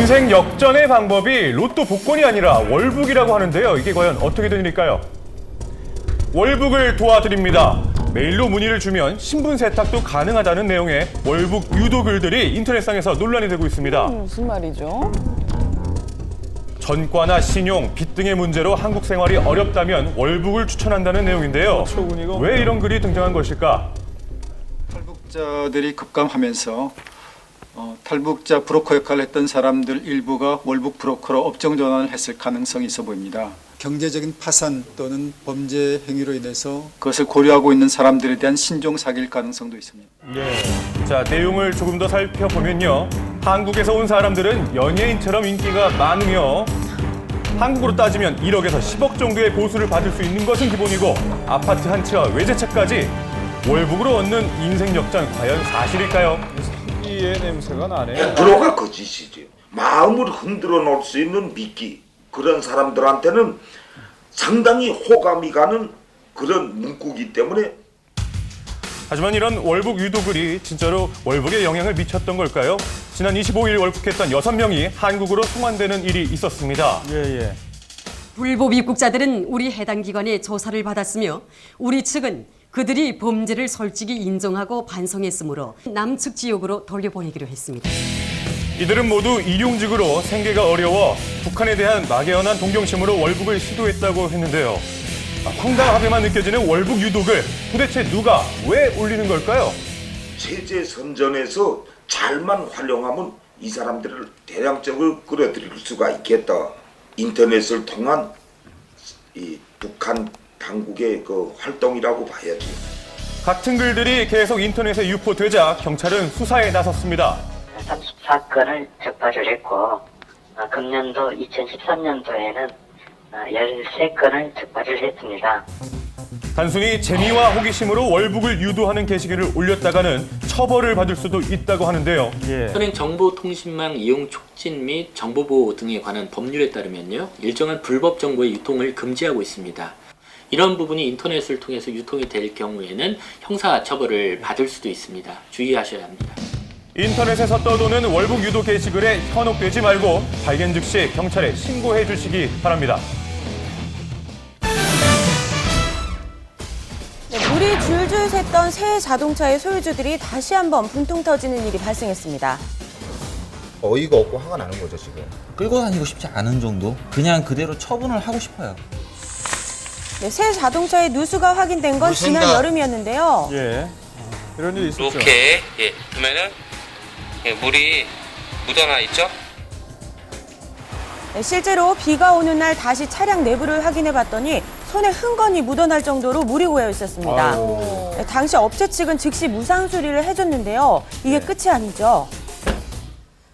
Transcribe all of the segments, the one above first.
인생 역전의 방법이 로또 복권이 아니라 월북이라고 하는데요. 이게 과연 어떻게 된 일일까요? 월북을 도와드립니다. 메일로 문의를 주면 신분 세탁도 가능하다는 내용의 월북 유도 글들이 인터넷상에서 논란이 되고 있습니다. 무슨 말이죠? 전과나 신용, 빚 등의 문제로 한국 생활이 어렵다면 월북을 추천한다는 내용인데요. 왜 이런 글이 등장한 것일까? 탈북자들이 급감하면서 탈북자 브로커 역할을 했던 사람들 일부가 월북 브로커로 업종 전환을 했을 가능성이 있어 보입니다. 경제적인 파산 또는 범죄 행위로 인해서 그것을 고려하고 있는 사람들에 대한 신종 사기일 가능성도 있습니다. 자, 내용을 조금 더 살펴보면요. 한국에서 온 사람들은 연예인처럼 인기가 많으며 한국으로 따지면 1억에서 10억 정도의 보수를 받을 수 있는 것은 기본이고 아파트 한 채와 외제차까지 월북으로 얻는 인생 역전 과연 사실일까요? 사기의 냄새가 나네. 100%가 거짓이지. 마음을 흔들어 놓을 수 있는 미끼. 그런 사람들한테는 상당히 호감이 가는 그런 문구이기 때문에. 하지만 이런 월북 유도글이 진짜로 월북에 영향을 미쳤던 걸까요? 지난 25일 월북했던 6명이 한국으로 송환되는 일이 있었습니다. 불법 입국자들은 우리 해당 기관의 조사를 받았으며 우리 측은 그들이 범죄를 솔직히 인정하고 반성했으므로 남측 지역으로 돌려보내기로 했습니다. 이들은 모두 일용직으로 생계가 어려워 북한에 대한 막연한 동경심으로 월북을 시도했다고 했는데요. 황당하게만 느껴지는 월북 유도글, 도대체 누가 왜 올리는 걸까요? 체제 선전에서 잘만 활용하면 이 사람들을 대량적으로 끌어들일 수가 있겠다. 인터넷을 통한 이 북한 당국의 그 활동이라고 봐야지. 같은 글들이 계속 인터넷에 유포되자 경찰은 수사에 나섰습니다. 34건을 적발을 했고 금년도 2013년도에는 13건을 적발을 했습니다. 단순히 재미와 호기심으로 월북을 유도하는 게시글을 올렸다가는 처벌을 받을 수도 있다고 하는데요. 현행 정보통신망 이용 촉진 및 정보보호 등에 관한 법률에 따르면요, 일정한 불법 정보의 유통을 금지하고 있습니다. 이런 부분이 인터넷을 통해서 유통이 될 경우에는 형사처벌을 받을 수도 있습니다. 주의하셔야 합니다. 인터넷에서 떠도는 월북 유도 게시글에 현혹되지 말고 발견 즉시 경찰에 신고해 주시기 바랍니다. 물이 줄줄 샜던 새 자동차의 소유주들이 다시 한번 분통 터지는 일이 발생했습니다. 어이가 없고 화가 나는 거죠, 지금. 끌고 다니고 싶지 않은 정도? 그냥 그대로 처분을 하고 싶어요. 새 자동차의 누수가 확인된 건 지난 여름이었는데요. 이런 일이 있었죠. 이렇게 보면은 물이 묻어나 있죠? 실제로 비가 오는 날 다시 차량 내부를 확인해 봤더니 손에 흥건히 묻어날 정도로 물이 고여 있었습니다. 당시 업체 측은 즉시 무상 수리를 해줬는데요. 이게 끝이 아니죠.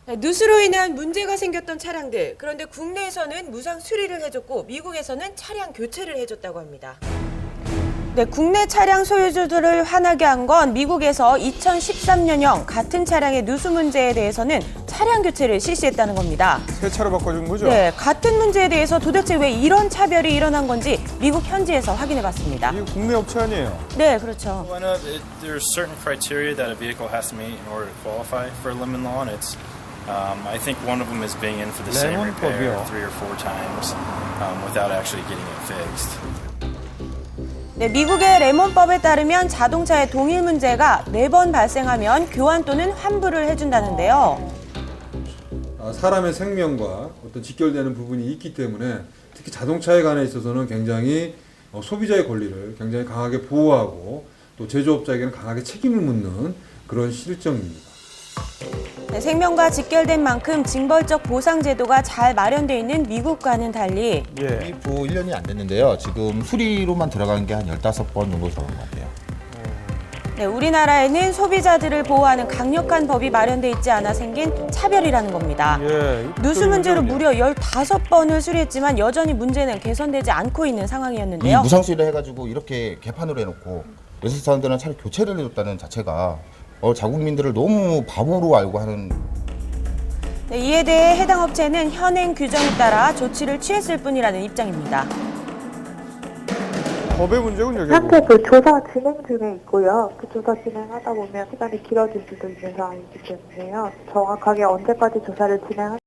누수로 인한 문제가 생겼던 차량들. 그런데 국내에서는 무상 수리를 해줬고 미국에서는 차량 교체를 해줬다고 합니다. 국내 차량 소유주들을 화나게 한 건 미국에서 2013년형 같은 차량의 누수 문제에 대해서는 차량 교체를 실시했다는 겁니다. 새 차로 바꿔준 거죠? 네, 같은 문제에 대해서 도대체 왜 이런 차별이 일어난 건지 미국 현지에서 확인해 봤습니다. 이거 국내 업체 아니에요? 네, 그렇죠. There's certain criteria that a vehicle has to meet in order to qualify for a lemon law, and it's I think one of them is being in for the same repair 3 or 4 times without actually getting it fixed. 네, 미국의 레몬법에 따르면 자동차의 동일 문제가 4번 발생하면 교환 또는 환불을 해준다는데요. 사람의 생명과 어떤 직결되는 부분이 있기 때문에 특히 자동차에 관해 있어서는 굉장히 소비자의 권리를 굉장히 강하게 보호하고 또 제조업자에게는 강하게 책임을 묻는 그런 실정입니다. 네, 생명과 직결된 만큼 징벌적 보상 제도가 잘 마련되어 있는 미국과는 달리 입고 1년이 안 됐는데요. 지금 수리로만 들어간 게 한 15번 정도 들어간 것 같아요. 네, 우리나라에는 소비자들을 보호하는 강력한 법이 마련돼 있지 않아 생긴 차별이라는 겁니다. 누수 문제로 무려 15번을 수리했지만 여전히 문제는 개선되지 않고 있는 상황이었는데요. 이 무상 수리를 해가지고 이렇게 개판으로 해놓고 외국 사람들은 차라리 교체를 해줬다는 자체가 자국민들을 너무 바보로 알고 하는. 네, 이에 대해 해당 업체는 현행 규정에 따라 조치를 취했을 뿐이라는 입장입니다. 법의 문제군요, 결국. 현재 그 조사 진행 중에 있고요. 그 조사 진행하다 보면 시간이 길어질 수도 있는 상황이기 때문에요. 정확하게 언제까지 조사를 진행할